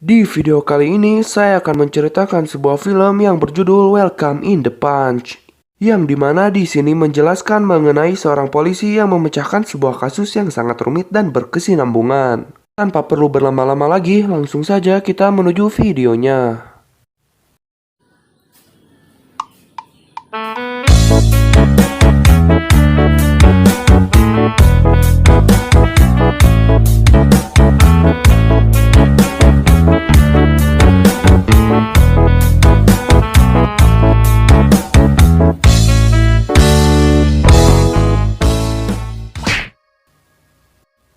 Di video kali ini saya akan menceritakan sebuah film yang berjudul Welcome in the Punch, yang dimana di sini menjelaskan mengenai seorang polisi yang memecahkan sebuah kasus yang sangat rumit dan berkesinambungan. Tanpa perlu berlama-lama lagi, langsung saja kita menuju videonya.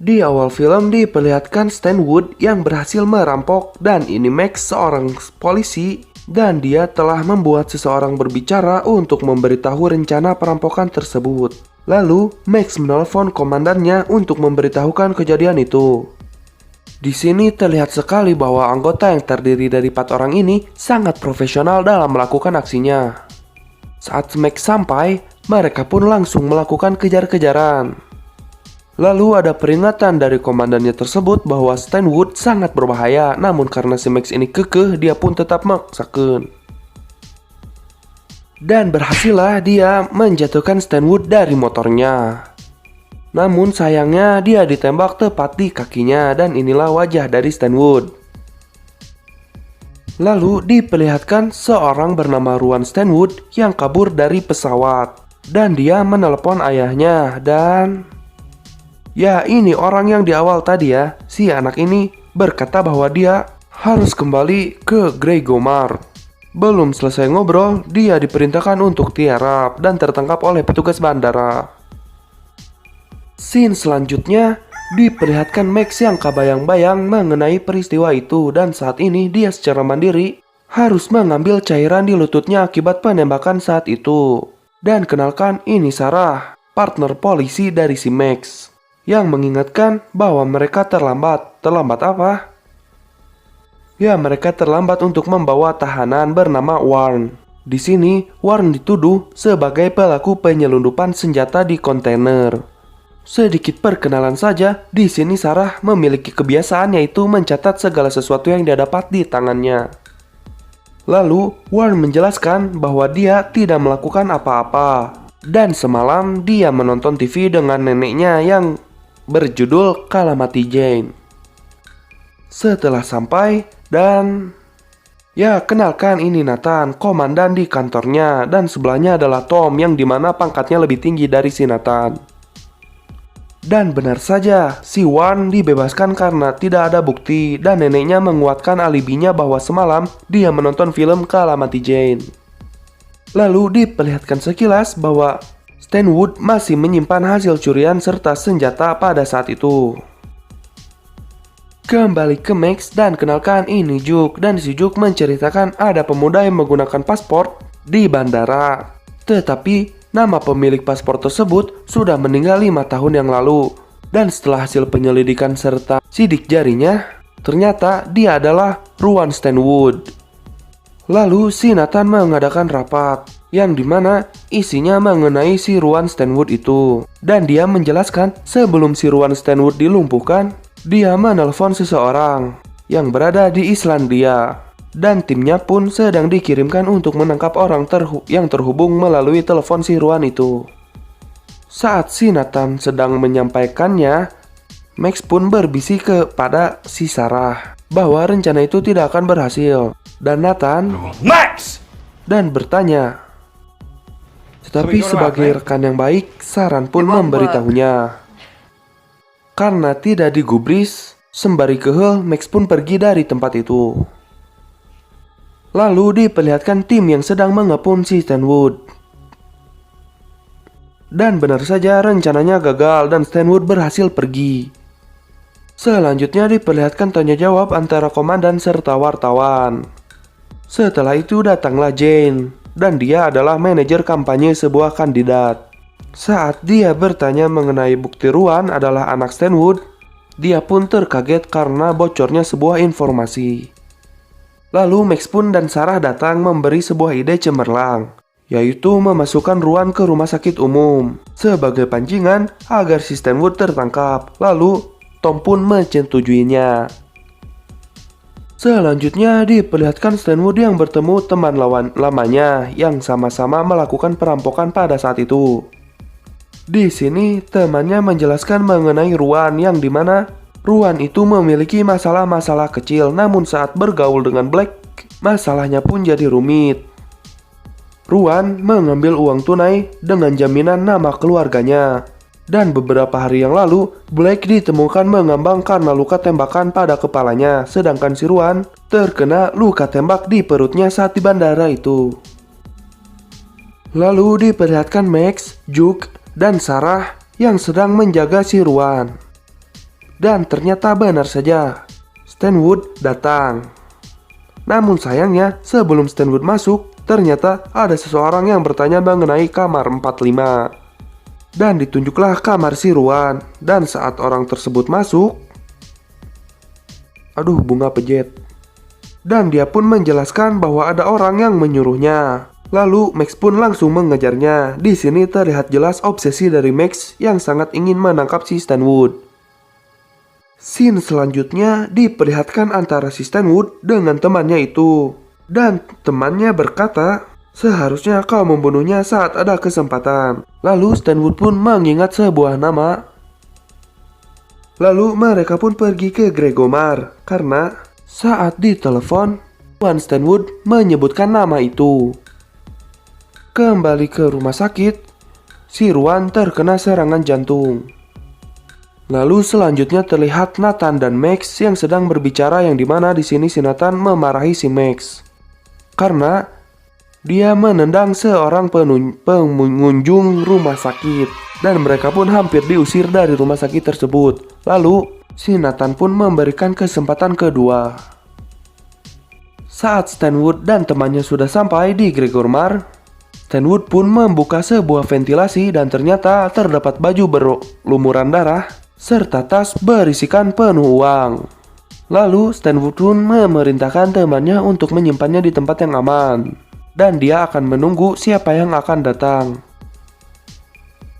Di awal film diperlihatkan Stan Wood yang berhasil merampok dan ini Max seorang polisi dan dia telah membuat seseorang berbicara untuk memberitahu rencana perampokan tersebut. Lalu Max menelpon komandannya untuk memberitahukan kejadian itu. Di sini terlihat sekali bahwa anggota yang terdiri dari 4 orang ini sangat profesional dalam melakukan aksinya. Saat Max sampai, mereka pun langsung melakukan kejar-kejaran. Lalu ada peringatan dari komandannya tersebut bahwa Stan Wood sangat berbahaya, namun karena si Max ini kekeh, dia pun tetap memaksakan. Dan berhasillah dia menjatuhkan Stan Wood dari motornya. Namun sayangnya dia ditembak tepat di kakinya dan inilah wajah dari Stan Wood. Lalu diperlihatkan seorang bernama Ruan Stan Wood yang kabur dari pesawat. Dan dia menelepon ayahnya dan... ya, ini orang yang di awal tadi ya. Si anak ini berkata bahwa dia harus kembali ke Grey Gomar. Belum selesai ngobrol, dia diperintahkan untuk tiarap dan tertangkap oleh petugas bandara. Scene selanjutnya diperlihatkan Max yang kabayang-bayang mengenai peristiwa itu dan saat ini dia secara mandiri harus mengambil cairan di lututnya akibat penembakan saat itu. Dan kenalkan, ini Sarah, partner polisi dari si Max, yang mengingatkan bahwa mereka terlambat. Terlambat apa? Ya, mereka terlambat untuk membawa tahanan bernama Warren. Di sini, Warren dituduh sebagai pelaku penyelundupan senjata di kontainer. Sedikit perkenalan saja, di sini Sarah memiliki kebiasaan yaitu mencatat segala sesuatu yang dia dapat di tangannya. Lalu, Warren menjelaskan bahwa dia tidak melakukan apa-apa. Dan semalam dia menonton TV dengan neneknya yang berjudul Calamity Jane. Setelah sampai dan... ya, kenalkan, ini Nathan, komandan di kantornya. Dan sebelahnya adalah Tom yang dimana pangkatnya lebih tinggi dari si Nathan. Dan benar saja, si Warren dibebaskan karena tidak ada bukti. Dan neneknya menguatkan alibinya bahwa semalam dia menonton film Calamity Jane. Lalu diperlihatkan sekilas bahwa Stan Wood masih menyimpan hasil curian serta senjata pada saat itu. Kembali ke Max dan kenalkan, ini Juk. Dan si Juk menceritakan ada pemuda yang menggunakan paspor di bandara. Tetapi nama pemilik paspor tersebut sudah meninggal 5 tahun yang lalu. Dan setelah hasil penyelidikan serta sidik jarinya, ternyata dia adalah Ruan Stan Wood. Lalu si Nathan mengadakan rapat yang dimana isinya mengenai si Ruan Stan Wood itu. Dan dia menjelaskan sebelum si Ruan Stan Wood dilumpuhkan, dia menelpon seseorang yang berada di Islandia. Dan timnya pun sedang dikirimkan untuk menangkap orang yang terhubung melalui telepon si Ruan itu. Saat si Nathan sedang menyampaikannya, Max pun berbisik kepada si Sarah bahwa rencana itu tidak akan berhasil. Dan Nathan Max! dan bertanya. Tetapi sebagai rekan yang baik, Saran pun memberitahunya. Karena tidak digubris, sembari kehel, Max pun pergi dari tempat itu. Lalu diperlihatkan tim yang sedang mengepung si Stan Wood. Dan benar saja rencananya gagal dan Stan Wood berhasil pergi. Selanjutnya diperlihatkan tanya jawab antara komandan serta wartawan. Setelah itu datanglah Jane, dan dia adalah manajer kampanye sebuah kandidat. Saat dia bertanya mengenai bukti Ruan adalah anak Stan Wood, dia pun terkaget karena bocornya sebuah informasi. Lalu Max pun dan Sarah datang memberi sebuah ide cemerlang, yaitu memasukkan Ruan ke rumah sakit umum sebagai pancingan agar si Stan Wood tertangkap. Lalu Tom pun menyetujuinya. Selanjutnya diperlihatkan Stanwood yang bertemu teman lawan lamanya yang sama-sama melakukan perampokan pada saat itu. Di sini temannya menjelaskan mengenai Ruan yang dimana Ruan itu memiliki masalah-masalah kecil, namun saat bergaul dengan Black, masalahnya pun jadi rumit. Ruan mengambil uang tunai dengan jaminan nama keluarganya. Dan beberapa hari yang lalu, Black ditemukan mengambang karena luka tembakan pada kepalanya, sedangkan si Ruan terkena luka tembak di perutnya saat di bandara itu. Lalu diperlihatkan Max, Juk, dan Sarah yang sedang menjaga si Ruan. Dan ternyata benar saja, Stanwood datang. Namun sayangnya, sebelum Stanwood masuk, ternyata ada seseorang yang bertanya mengenai kamar 45. Dan ditunjuklah kamar si Ruan. Dan saat orang tersebut masuk, aduh, bunga pejet. Dan dia pun menjelaskan bahwa ada orang yang menyuruhnya. Lalu Max pun langsung mengejarnya. Di sini terlihat jelas obsesi dari Max yang sangat ingin menangkap si Stanwood. Scene selanjutnya diperlihatkan antara si Stanwood dengan temannya itu. Dan temannya berkata, seharusnya kau membunuhnya saat ada kesempatan. Lalu Stanwood pun mengingat sebuah nama. Lalu mereka pun pergi ke Gregomar karena saat ditelepon, Juan Stanwood menyebutkan nama itu. Kembali ke rumah sakit, si Ruan terkena serangan jantung. Lalu selanjutnya terlihat Nathan dan Max yang sedang berbicara, yang dimana di sini si Nathan memarahi si Max karena dia menendang seorang pengunjung rumah sakit dan mereka pun hampir diusir dari rumah sakit tersebut. Lalu si Nathan pun memberikan kesempatan kedua. Saat Stanwood dan temannya sudah sampai di Gregormar, Stanwood pun membuka sebuah ventilasi dan ternyata terdapat baju berlumuran darah serta tas berisikan penuh uang. Lalu Stanwood pun memerintahkan temannya untuk menyimpannya di tempat yang aman. Dan dia akan menunggu siapa yang akan datang.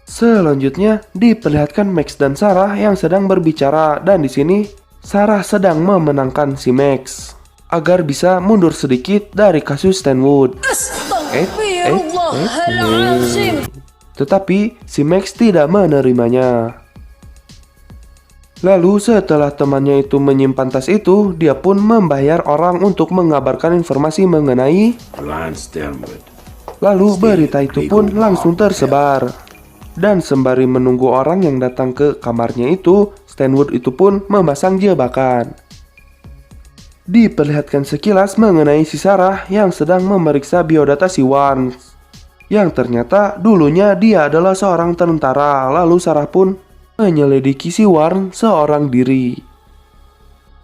Selanjutnya diperlihatkan Max dan Sarah yang sedang berbicara, dan di sini Sarah sedang memenangkan si Max agar bisa mundur sedikit dari kasus Stanwood. Tetapi si Max tidak menerimanya. Lalu setelah temannya itu menyimpan tas itu, dia pun membayar orang untuk mengabarkan informasi mengenai Stanwood. Lalu berita itu pun langsung tersebar. Dan sembari menunggu orang yang datang ke kamarnya itu, Stanwood itu pun memasang jebakan. Diperlihatkan sekilas mengenai si Sarah yang sedang memeriksa biodata si Warren, yang ternyata dulunya dia adalah seorang tentara. Lalu Sarah pun menyelidiki si Warren seorang diri.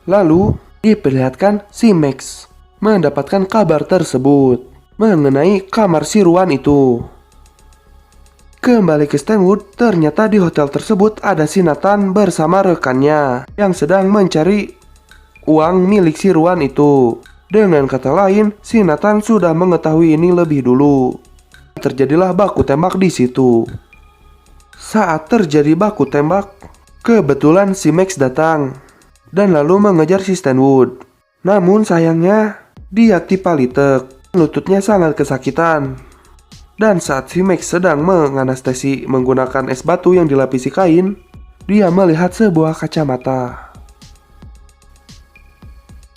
Lalu diperlihatkan si Max mendapatkan kabar tersebut mengenai kamar si Ruan itu. Kembali ke Stanwood, ternyata di hotel tersebut ada si Nathan bersama rekannya yang sedang mencari uang milik si Ruan itu. Dengan kata lain, si Nathan sudah mengetahui ini lebih dulu. Terjadilah baku tembak di situ. Saat terjadi baku tembak, kebetulan si Max datang dan lalu mengejar si Stanwood. Namun sayangnya dia tipalitek, lututnya sangat kesakitan. Dan saat si Max sedang menganestesi menggunakan es batu yang dilapisi kain, dia melihat sebuah kacamata.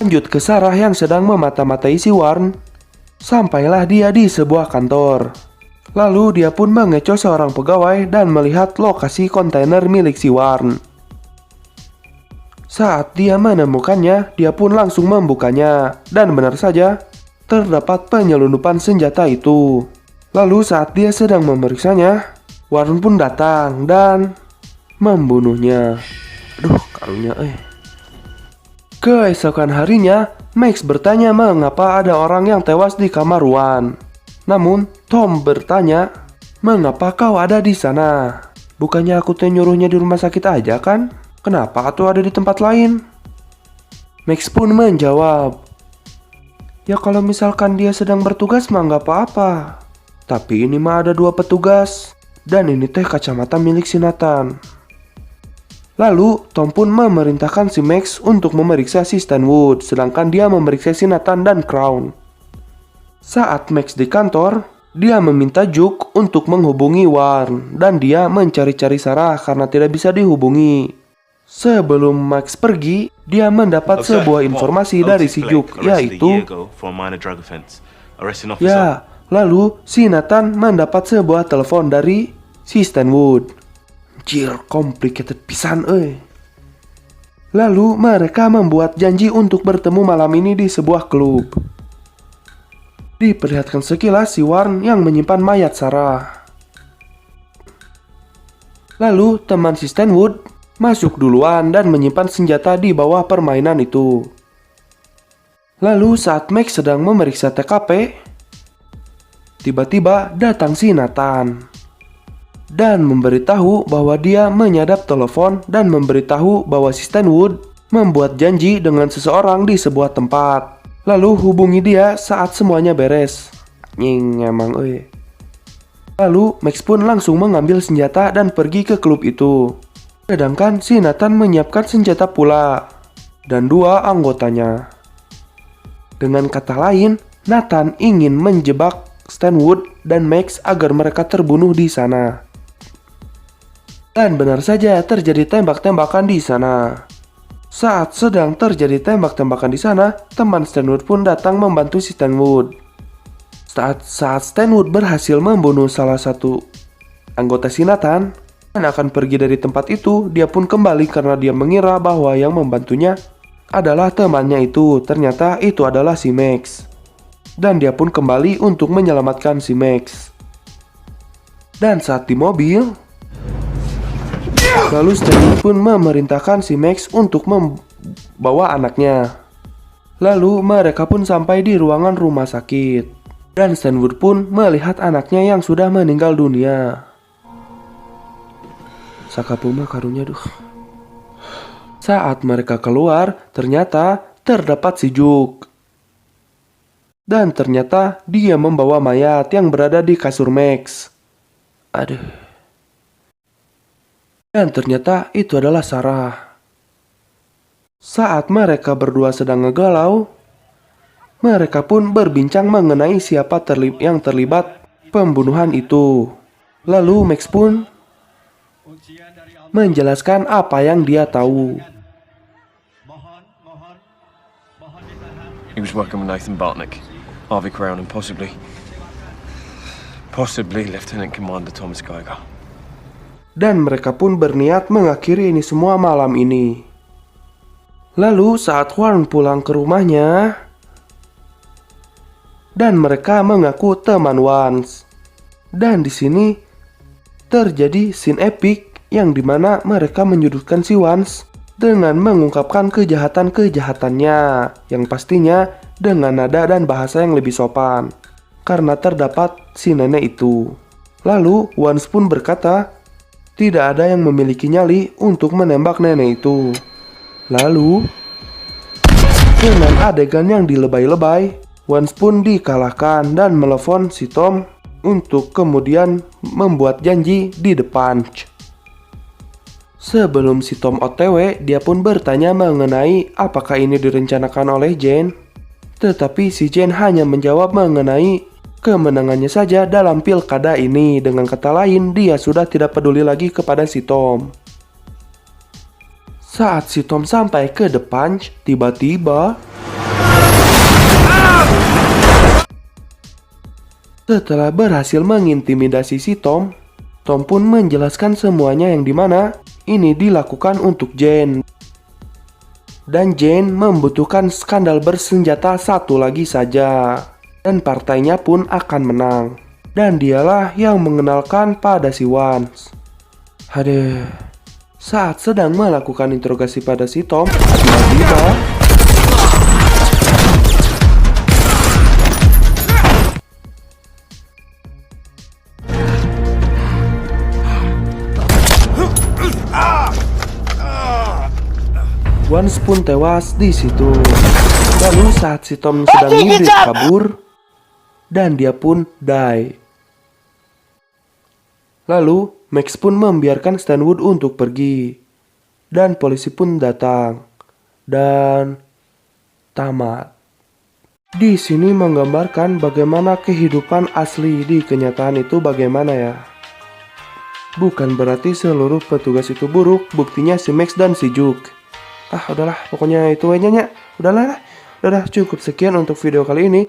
Lanjut ke Sarah yang sedang memata-matai si Warren. Sampailah dia di sebuah kantor. Lalu dia pun mengecoh seorang pegawai dan melihat lokasi kontainer milik si Warren. Saat dia menemukannya, dia pun langsung membukanya. Dan benar saja, terdapat penyelundupan senjata itu. Lalu saat dia sedang memeriksanya, Warren pun datang dan membunuhnya. Aduh, karunya Keesokan harinya, Max bertanya mengapa ada orang yang tewas di kamar Ruan. Namun, Tom bertanya, mengapa kau ada di sana? Bukannya aku nyuruhnya di rumah sakit aja kan? Kenapa aku ada di tempat lain? Max pun menjawab, ya kalau misalkan dia sedang bertugas mah nggak apa-apa. Tapi ini mah ada 2 petugas. Dan ini teh kacamata milik si Nathan. Lalu Tom pun memerintahkan si Max untuk memeriksa si Stanwood, sedangkan dia memeriksa si Nathan dan Crown. Saat Max di kantor, dia meminta Juke untuk menghubungi Warren dan dia mencari-cari Sarah karena tidak bisa dihubungi. Sebelum Max pergi, dia mendapat sebuah informasi dari si Juke, yaitu lalu si Nathan mendapat sebuah telepon dari si Stanwood. Anjir, complicated pisan Lalu mereka membuat janji untuk bertemu malam ini di sebuah klub. Diperlihatkan sekilas si Warren yang menyimpan mayat Sarah. Lalu teman si Stanwood masuk duluan dan menyimpan senjata di bawah permainan itu. Lalu saat Max sedang memeriksa TKP, tiba-tiba datang si Nathan dan memberitahu bahwa dia menyadap telepon dan memberitahu bahwa si Stanwood membuat janji dengan seseorang di sebuah tempat. Lalu hubungi dia saat semuanya beres. Emang Lalu Max pun langsung mengambil senjata dan pergi ke klub itu. Sedangkan si Nathan menyiapkan senjata pula dan 2 anggotanya. Dengan kata lain, Nathan ingin menjebak Stanwood dan Max agar mereka terbunuh di sana. Dan benar saja terjadi tembak-tembakan di sana. Saat sedang terjadi tembak-tembakan di sana, teman Stanwood pun datang membantu si Stanwood. Saat Stanwood berhasil membunuh salah satu anggota si Nathan dan akan pergi dari tempat itu, dia pun kembali karena dia mengira bahwa yang membantunya adalah temannya itu. Ternyata itu adalah si Max. Dan dia pun kembali untuk menyelamatkan si Max. Dan saat di mobil, lalu Stanwood pun memerintahkan si Max untuk membawa anaknya. Lalu mereka pun sampai di ruangan rumah sakit. Dan Stanwood pun melihat anaknya yang sudah meninggal dunia. Sakapuma karunya duh. Saat mereka keluar, ternyata terdapat si Juke. Dan ternyata dia membawa mayat yang berada di kasur Max. Aduh. Dan ternyata itu adalah Sarah. Saat mereka berdua sedang ngegalau, mereka pun berbincang mengenai siapa yang terlibat pembunuhan itu. Lalu Max pun menjelaskan apa yang dia tahu. He was working with Nathan Bartnick, Harvey Crown, and possibly Lieutenant Commander Thomas Geiger. Dan mereka pun berniat mengakhiri ini semua malam ini. Lalu saat Warren pulang ke rumahnya, dan mereka mengaku teman Vance. Dan di sini terjadi scene epic yang dimana mereka menyudutkan si Vance dengan mengungkapkan kejahatan-kejahatannya yang pastinya dengan nada dan bahasa yang lebih sopan karena terdapat si nenek itu. Lalu Vance pun berkata, tidak ada yang memiliki nyali untuk menembak nenek itu. Lalu, dengan adegan yang dilebay-lebay, Vance pun dikalahkan dan melepon si Tom untuk kemudian membuat janji di The Punch. Sebelum si Tom OTW, dia pun bertanya mengenai apakah ini direncanakan oleh Jane. Tetapi si Jane hanya menjawab mengenai kemenangannya saja dalam pilkada ini. Dengan kata lain, dia sudah tidak peduli lagi kepada si Tom. Saat si Tom sampai ke The Punch, tiba-tiba setelah berhasil mengintimidasi si Tom, Tom pun menjelaskan semuanya yang dimana ini dilakukan untuk Jane. Dan Jane membutuhkan skandal bersenjata satu lagi saja. Dan partainya pun akan menang. Dan dialah yang mengenalkan pada si Vance. Aduh. Saat sedang melakukan interogasi pada si Tom, tiba-tiba Vance pun tewas di situ. Lalu saat si Tom sedang ngibrit kabur, dan dia pun die. Lalu Max pun membiarkan Stanwood untuk pergi. Dan polisi pun datang. Dan tamat. Di sini menggambarkan bagaimana kehidupan asli di kenyataan itu bagaimana ya. Bukan berarti seluruh petugas itu buruk, buktinya si Max dan si Juke. Udahlah, pokoknya itu aja nya. Udahlah, cukup sekian untuk video kali ini.